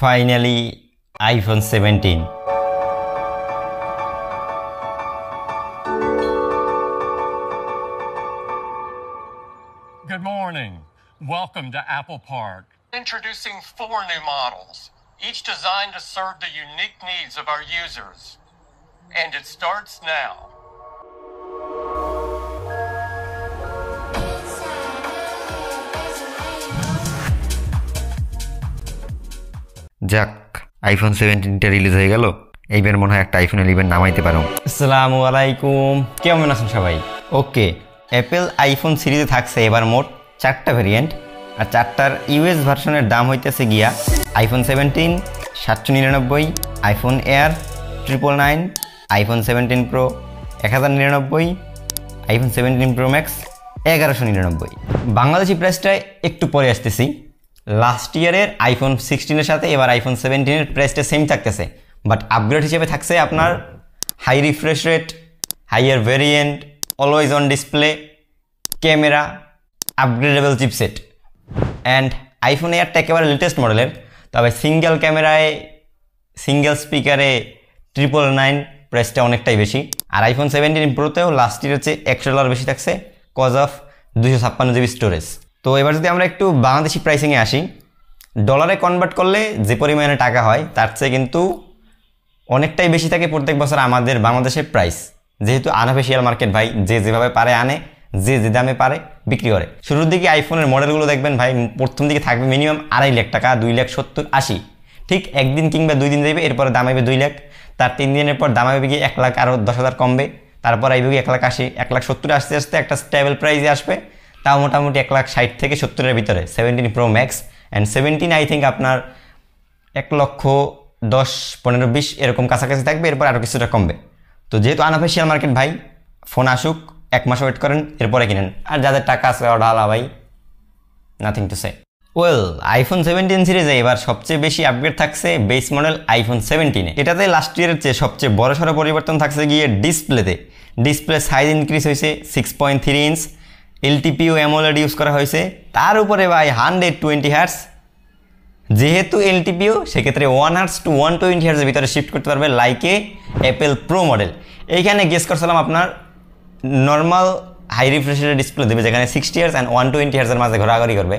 Finally, iPhone 17. Good morning. Welcome to Apple Park. Introducing 4 new models, each designed to serve the unique needs of our users. And it starts now. যাক, iPhone 17টা release হয়ে গেল। এইবার মনে হয় একটা iPhone 11 নামাইতে পারো। আসসালামু আলাইকুম, কেমন আছেন সবাই? ওকে, অ্যাপেল আইফোন সিরিজে থাকছে এবার মোট 4টা ভেরিয়েন্ট, আর 4টার ইউএস ভার্সনের দাম হইতেছে গিয়া iPhone 17 799, iPhone air 999, iPhone 17 pro 1099, iPhone 17 pro max 1199। Bangladeshi প্রাইসটায় একটু পরে আসতেছি। লাস্ট ইয়ারের আইফোন 16-এর সাথে এবার আইফোন 17-এর প্রাইসটা সেম থাকতেছে, বাট আপগ্রেড হিসেবে থাকছে আপনার high refresh rate, higher variant, always on display, camera, upgradable chipset. And iPhone এয়ারটা একেবারে লেটেস্ট মডেলের, তবে সিঙ্গেল ক্যামেরায় সিঙ্গেল স্পিকারে $999, প্রাইসটা অনেকটাই বেশি। আর আইফোন 17 প্রোতেও লাস্ট ইয়ারের চেয়ে $100 বেশি থাকছে কজ অফ 256 জিবি স্টোরেজ। তো এবার যদি আমরা একটু বাংলাদেশি প্রাইসিংয়ে আসি, ডলারে কনভার্ট করলে যে পরিমাণে টাকা হয় তার চেয়ে কিন্তু অনেকটাই বেশি থাকে প্রত্যেক বছর আমাদের বাংলাদেশের প্রাইস, যেহেতু আনঅফিশিয়াল মার্কেট ভাই, যে যেভাবে পারে আনে, যে যে দামে পারে বিক্রি করে। শুরুর দিকে আইফোনের মডেলগুলো দেখবেন ভাই, প্রথম দিকে থাকবে মিনিমাম 2.5 লাখ টাকা, 2,70,80, ঠিক একদিন কিংবা 2 দিন যাবে, এরপরে দাম আসবে 2 লাখ, তার 3 দিনের পর দাম আসবে গিয়ে 1 লাখ আরও 10,000 কমবে, তারপর আসবে গিয়ে 1,80,000, 1,70,000 আস্তে আস্তে একটা স্টেবল প্রাইসে আসবে, তাও মোটামুটি 1,60,000 থেকে 70-এর ভিতরে 17 pro max. And 17 I think আপনার 1,10,15,20 এরকম কাছাকাছি থাকবে, এরপর আরও কিছুটা কমবে। তো যেহেতু আনঅফিশিয়াল মার্কেট ভাই, ফোন আসুক, 1 মাস ওয়েট করেন, এরপরে কিনেন। আর যাদের টাকা আছে ঢালা ভাই, nothing to say. Well, iPhone 17 সিরিজে এবার সবচেয়ে বেশি আপগ্রেড থাকছে বেস মডেল আইফোন 17-এ। এটাতে লাস্ট ইয়ারের চেয়ে সবচেয়ে বড়সড় পরিবর্তন থাকছে গিয়ে ডিসপ্লেতে। ডিসপ্লে সাইজ ইনক্রিজ হয়েছে 6.3 ইঞ্চ, এলটিপিও অ্যামোলেড ইউজ করা হয়েছে, তার উপরে ভাই 120 হার্টস। যেহেতু এলটিপিও, সেক্ষেত্রে 1 হার্টস টু 120 হার্টসের ভিতরে শিফট করতে পারবে লাইকে অ্যাপেল প্রো মডেল। এইখানে গেস করছিলাম আপনার নর্মাল হাই রিফ্রেশের ডিসপ্লে দেবে, যেখানে 60 হার্টস অ্যান্ড 120 হার্টসের মাঝে ঘোরাঘুরি করবে,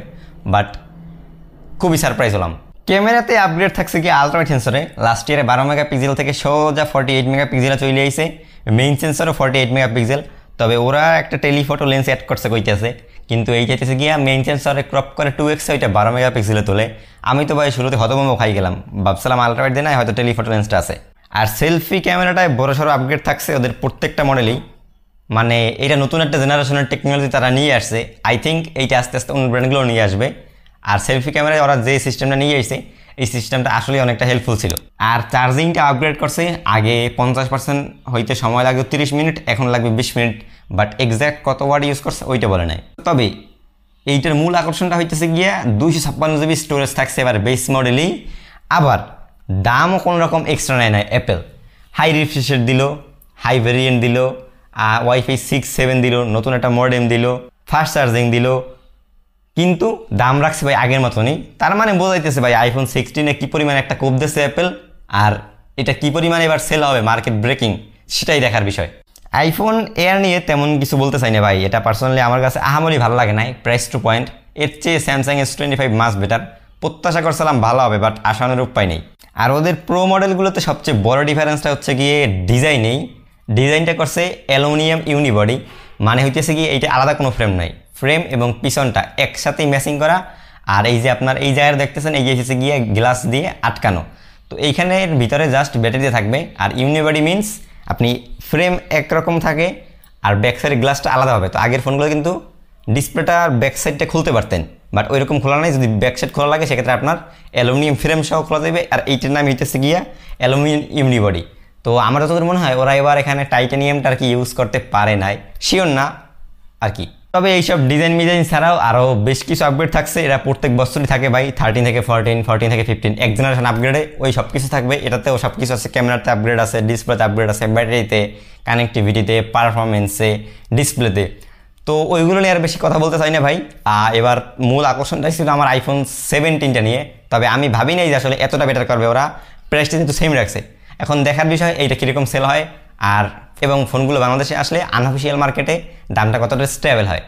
বাট খুবই সারপ্রাইজ হলাম। ক্যামেরাতে আপগ্রেড থাকছে কি আলট্রাওয়াইড সেন্সরে। লাস্ট ইয়ারে 12 মেগাপিক্সেল থেকে সোজা 48 মেগাপিক্সেলে চলে আইছে। মেইন সেন্সরও 48 মেগাপিক্সেল, তবে ওরা একটা টেলিফটো লেন্স অ্যাড করছে কইতেছে, কিন্তু এই চাইতেছে গিয়া মেইন সেন্সরে ক্রপ করে 2x, ওইটা 12 মেগাপিক্সেলে তোলে। আমি তো ভাই শুরুতে হতভম্ব খাই গেলাম, ভাবছিলাম আলট্রাওয়াইড দিয়ে না, হয়তো টেলিফটো লেন্সটা আছে। আর সেলফি ক্যামেরাটায় বড়সড় আপগ্রেড থাকছে ওদের প্রত্যেকটা মডেলই, মানে এটা নতুন একটা জেনারেশনের টেকনোলজি তারা নিয়ে আসছে। আই থিঙ্ক এইটা আস্তে আস্তে অন্য ব্র্যান্ডগুলো নিয়ে আসবে। আর সেলফি ক্যামেরায় ওরা যে সিস্টেমটা নিয়ে আসছে, এই সিস্টেমটা আসলে অনেকটা হেল্পফুল ছিল। আর চার্জিংটা আপগ্রেড করছে, আগে 50% হইতে সময় লাগবে 30 মিনিট, এখন লাগবে 20 মিনিট, বাট এক্স্যাক্ট কত ওয়াট ইউজ করছে ওইটা বলে নাই। তবে এইটার মূল আকর্ষণটা হইতেছে গিয়া 256 জিবি স্টোরেজ থাকছে এবার বেস মডেলেই, আবার দামও কোনো রকম এক্সট্রা নেয় না অ্যাপেল। হাই রিফ্রেশ দিল, হাই ভেরিয়েন্ট দিল, ওয়াইফাই 6-7 দিল, নতুন একটা মডেম দিল, ফাস্ট চার্জিং দিল, কিন্তু দাম রাখছে ভাই আগের মতনই। তার মানে বোঝাইতেছে ভাই আইফোন 16-এ কী পরিমাণে একটা কোপ দিচ্ছে অ্যাপেল, আর এটা কী পরিমাণে এবার সেল হবে, মার্কেট ব্রেকিং, সেটাই দেখার বিষয়। আইফোন এয়ার নিয়ে তেমন কিছু বলতে চাই না ভাই, এটা পার্সোনালি আমার কাছে আহামরি ভালো লাগে নাই। প্রাইস টু পয়েন্ট, এর চেয়ে স্যামসাং S25 মাস বেটার। প্রত্যাশা করছিলাম ভালো হবে, বাট আশানোর উপায় নেই। আর ওদের প্রো মডেলগুলোতে সবচেয়ে বড় ডিফারেন্সটা হচ্ছে গিয়ে ডিজাইনেই। ডিজাইনটা করছে অ্যালুমিনিয়াম ইউনিবডি, মানে হইতেছে কি এইটা আলাদা কোনো ফ্রেম নাই, ফ্রেম এবং পিছনটা একসাথেই ম্যাচিং করা। আর এই যে আপনার এই জায়গায় দেখতেছেন, এই যে এসেছে গিয়ে গ্লাস দিয়ে আটকানো, তো এইখানের ভিতরে জাস্ট ব্যাটারি থাকবে। আর ইউনিবডি মিনস আপনি ফ্রেম একরকম থাকে আর ব্যাক সাইডের গ্লাসটা আলাদা হবে। তো আগের ফোনগুলো কিন্তু ডিসপ্লেটা আর ব্যাক সাইডটা খুলতে পারতেন, বাট ওইরকম খোলা নাই। যদি ব্যাক সাইড খোলা লাগে সেক্ষেত্রে আপনার অ্যালুমিনিয়াম ফ্রেম সহ খোলা যাবে। আর এইটার নাম হইতেছে গিয়া অ্যালুমিনিয়াম ইউনিবডি। তো আমার যতদূর মনে হয় ওরা এবার এখানে টাইটানিয়ামটা আর কি ইউজ করতে পারে নাই, শিওর না আর কি। তবে এইসব ডিজাইন ছাড়াও আরও বেশ কিছু আপগ্রেড থাকছে, এরা প্রত্যেক বছরই থাকে ভাই। 13 থেকে 14, 14 থেকে 15, এক জেনারেশন আপগ্রেডে ওই সব কিছু থাকবে। এটাতেও সব কিছু আছে, ক্যামেরাতে আপগ্রেড আছে, ডিসপ্লেতে আপগ্রেড আছে, ব্যাটারিতে, কানেক্টিভিটিতে, পারফরমেন্সে, ডিসপ্লেতে। তো ওইগুলো নিয়ে আর বেশি কথা বলতে চাই না ভাই। এবার মূল আকর্ষণটাই ছিল আমার আইফোন 17টা নিয়ে। তবে আমি ভাবি নাই যে আসলে এতটা বেটার করবে ওরা, প্রাইসটা কিন্তু সেম রাখছে। এখন দেখার বিষয় এইটা কীরকম সেল হয় এবং ফোনগুলো বাংলাদেশে আসলে আনঅফিসিয়াল মার্কেটে দামটা কতটা স্টেবল হয়।